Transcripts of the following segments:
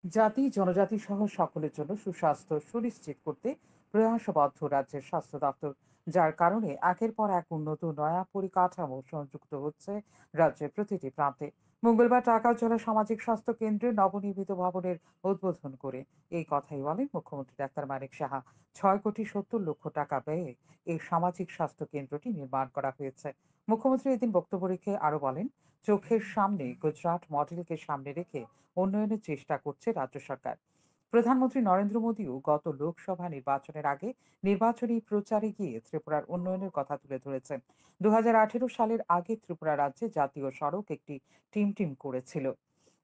জাতি জনজাতি সহ সকলের জন্য সুস্বাস্থ্য সুনিশ্চিত করতে প্রয়াসবদ্ধ রাজ্যের স্বাস্থ্য দপ্তর, যার কারণে একের পর এক উন্নত নয়া পরিকাঠামো সংযুক্ত হচ্ছে রাজ্যের প্রতিটি প্রান্তে। মঙ্গলবার টাকার জেলা সামাজিক স্বাস্থ্য কেন্দ্রে নবনির্মিত ভবনের উদ্বোধন করে এই কথাই বলেন মুখ্যমন্ত্রী ডাক্তার মানিক সাহা। ৬,৭০,০০,০০০ টাকা ব্যয়ে এই সামাজিক স্বাস্থ্য কেন্দ্রটি নির্মাণ করা হয়েছে। মুখ্যমন্ত্রী এদিন বক্তব্য রেখে আরো বলেন, চোখের সামনে গুজরাট মডেলকে সামনে রেখে উন্নয়নের চেষ্টা করছে রাজ্য সরকার। প্রধানমন্ত্রী নরেন্দ্র মোদীও গত লোকসভা নির্বাচনের আগে নির্বাচনী প্রচারে গিয়ে ত্রিপুরার উন্নয়নের কথা তুলে ধরেছেন। ২০১৮ সালের আগে ত্রিপুরা রাজ্যে জাতীয় সড়ক একটি টিম করেছিল।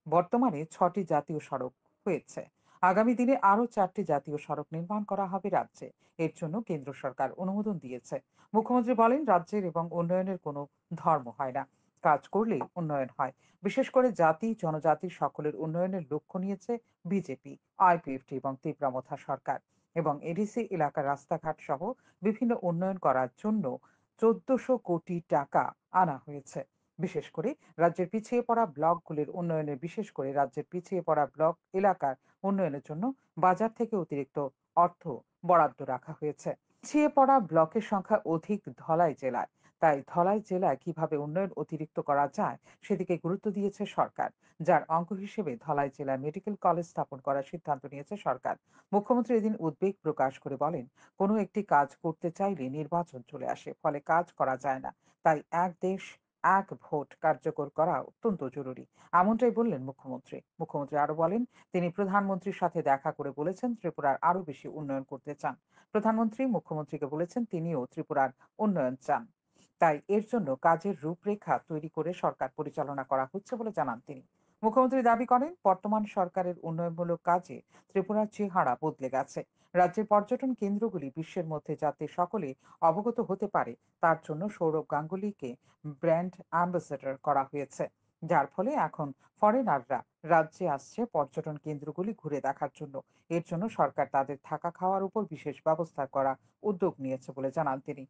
বর্তমানে ৬টি জাতীয় সড়ক হয়েছে। আগামী দিনে আরো ৪টি জাতীয় সড়ক নির্মাণ করা হবে রাজ্যে। এর জন্য কেন্দ্র সরকার অনুমোদন দিয়েছে। মুখ্যমন্ত্রী বলেন, রাজ্যের এবং উন্নয়নের কোনো ধর্ম হয় না, কাজ করলেই উন্নয়ন হয়। বিশেষ করে জাতি জনজাতির সকলের উন্নয়নের লক্ষ্য নিয়েছে বিজেপি, আইপিএফটি এবং তীব্রামথা সরকার। এবং এডিসি এলাকার রাস্তাঘাট সহ বিভিন্ন উন্নয়ন করার জন্য ১৪০০ কোটি টাকা আনা হয়েছে। বিশেষ করে রাজ্যের পিছিয়ে পড়া ব্লকগুলির উন্নয়নে, বিশেষ করে রাজ্যের পিছিয়ে পড়া ব্লক এলাকার উন্নয়নের জন্য বাজার থেকে অতিরিক্ত অর্থ বরাদ্দ রাখা হয়েছে। পিছিয়ে পড়া ব্লকের সংখ্যা অধিক ধলাই জেলায়, তাই ধলাই জেলায় কিভাবে উন্নয়ন অতিরিক্ত করা যায় সেদিকে গুরুত্ব দিয়েছে সরকার, যার অঙ্গ হিসেবে ধলাই জেলায় মেডিকেল কলেজ স্থাপন করার সিদ্ধান্ত নিয়েছে সরকার। মুখ্যমন্ত্রী এদিন উদ্বেগ প্রকাশ করে বলেন, কোনো একটি কাজ করতে চাইলে নির্বাচন চলে আসে, ফলে কাজ করা যায় না। তাই এক দেশ এক ভোট কার্যকর করা অত্যন্ত জরুরি। এমনটাই বললেন মুখ্যমন্ত্রী। মুখ্যমন্ত্রী আরো বলেন, তিনি প্রধানমন্ত্রীর সাথে দেখা করে বলেছেন ত্রিপুরার আরো বেশি উন্নয়ন করতে চান। প্রধানমন্ত্রী মুখ্যমন্ত্রীকে বলেছেন তিনিও ত্রিপুরার উন্নয়ন চান। তাই এর জন্য কাজের রূপরেখা তৈরি করে সরকার পরিচালনা করা হচ্ছে বলে জানান তিনি। মুখ্যমন্ত্রী দাবি করেন, বর্তমান সরকারের উন্নয়নমূলক কাজে ত্রিপুরার চেহারা বদলে গেছে। রাজ্যের পর্যটন কেন্দ্রগুলি বিশ্বের মধ্যে যাতে সকলে অবগত হতে পারে, তার জন্য সৌরভ গাঙ্গুলিকে ব্র্যান্ড অ্যাম্বাসেডর করা হয়েছে, যার ফলে এখন ফরেনাররা রাজ্যে আসছে পর্যটন কেন্দ্রগুলি ঘুরে দেখার জন্য। এর জন্য সরকার তাদের থাকা খাওয়ার উপর বিশেষ ব্যবস্থা করা উদ্যোগ নিয়েছে বলে জানান তিনি।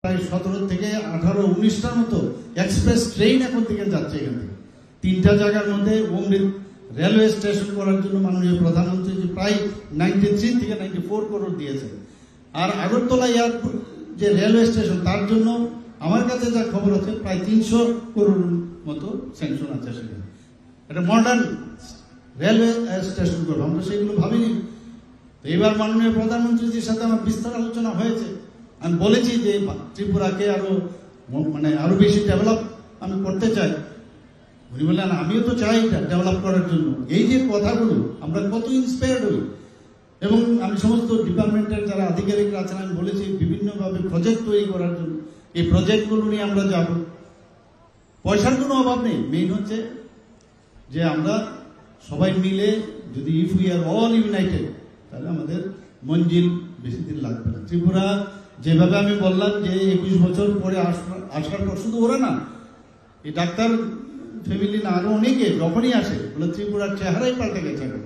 প্রায় ১৭ থেকে ১৮ ১৯টার মতো এক্সপ্রেস ট্রেন এখন থেকে যাচ্ছে এখান থেকে। ৩টা জায়গার মধ্যে অমৃত রেলওয়ে স্টেশন করার জন্য মাননীয় প্রধানমন্ত্রী প্রায় 93 থেকে 94 করোড় দিয়েছে। আর আগরতলা এয়ারপোর্ট যে রেলওয়ে স্টেশন, তার জন্য আমার কাছে যা খবর আছে প্রায় ৩০০ করোড় মতো স্যাংশন আছে সেখানে। একটা মডার্ন রেলওয়ে স্টেশন করবো, আমরা সেগুলো ভাবিনি। তো এবার মাননীয় প্রধানমন্ত্রীজির সাথে আমার বিস্তার আলোচনা হয়েছে। আমি বলেছি যে ত্রিপুরাকে আরো বেশি ডেভেলপ আমি করতে চাই। উনি বললেন, আমিও তো চাই ডেভেলপ করার জন্য। এই যে কথাগুলো আমরা কত ইন্সপায়ার্ড হই। এবং আমি সমস্ত ডিপার্টমেন্টের যারা আধিকারিকরা আছেন আমি বলেছি বিভিন্নভাবে প্রজেক্ট তৈরি করার জন্য। এই প্রজেক্টগুলো নিয়ে আমরা যাব। পয়সার কোনো অভাব নেই, মেইন হচ্ছে যে আমরা সবাই মিলে যদি if we are all United, তাহলে আমাদের মঞ্জিল বেশি দিন লাগবে না। ত্রিপুরা যেভাবে আমি বললাম যে ২১ বছর পরে আসার পর শুধু ওরা না, এই ডাক্তার ফ্যামিলি না, আরো অনেকে যখনই আসে বলে ত্রিপুরার চেহারাই পাল্টে গেছে এখন।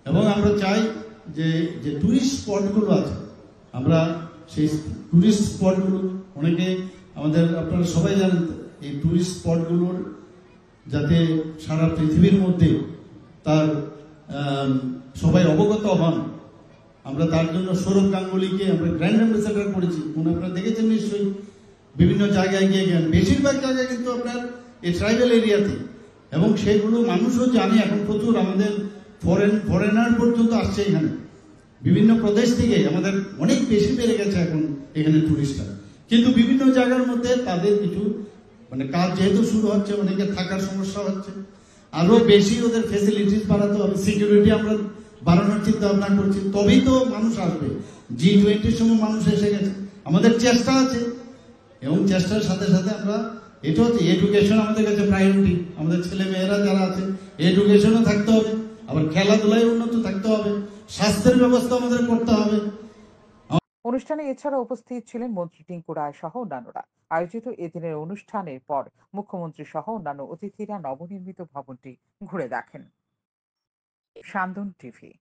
এবং আমরা চাই যে যে টুরিস্ট স্পটগুলো আছে, আমরা সেই টুরিস্ট স্পটগুলো, অনেকে আমাদের আপনারা সবাই জানেন, এই টুরিস্ট স্পটগুলোর যাতে সারা পৃথিবীর মধ্যে তার সবাই অবগত হন, আমরা তার জন্য সৌরভ গাঙ্গুলিকে আমরা ব্র্যান্ড অ্যাম্বাসেডর করেছি। আপনারা দেখেছেন নিশ্চয়ই, বিভিন্ন জায়গায় গিয়ে গেলেন, বেশিরভাগ জায়গায় কিন্তু আপনার এই ট্রাইবেল এরিয়াতে, এবং সেগুলো মানুষও জানে। এখন প্রচুর আমাদের ফরেনার পর্যন্ত আসছে এখানে, বিভিন্ন প্রদেশ থেকে আমাদের অনেক বেশি বেড়ে গেছে এখন এখানে টুরিস্টরা। কিন্তু বিভিন্ন জায়গার মধ্যে তাদের কিছু কাজ যেহেতু শুরু হচ্ছে, অনেকে থাকার সমস্যা হচ্ছে, আরো বেশি ওদের ফেসিলিটিস বাড়াতে হবে, সিকিউরিটি আমরা বাড়ানোর চিন্তা ভাবনা করছি, তবেই তো মানুষ আসবে। G20 সময় মানুষ এসে গেছে, আমাদের চেষ্টা আছে, এবং চেষ্টার সাথে সাথে আমরা এটা হচ্ছে এডুকেশন আমাদের কাছে প্রায়োরিটি। আমাদের ছেলে মেয়েরা যারা আছে এডুকেশনও থাকতে হবে, আবার খেলাধুলায় উন্নত থাকতে হবে, স্বাস্থ্যের ব্যবস্থা আমাদের করতে হবে। অনুষ্ঠানে এছাড়া উপস্থিত ছিলেন মন্ত্রী টিঙ্কু রায় সহ অন্যান্যরা। আয়োজিত এদিনের অনুষ্ঠানের পর মুখ্যমন্ত্রী সহ অন্যান্য অতিথিরা নবনির্মিত ভবনটি ঘুরে দেখেন। সান্দন টিভি।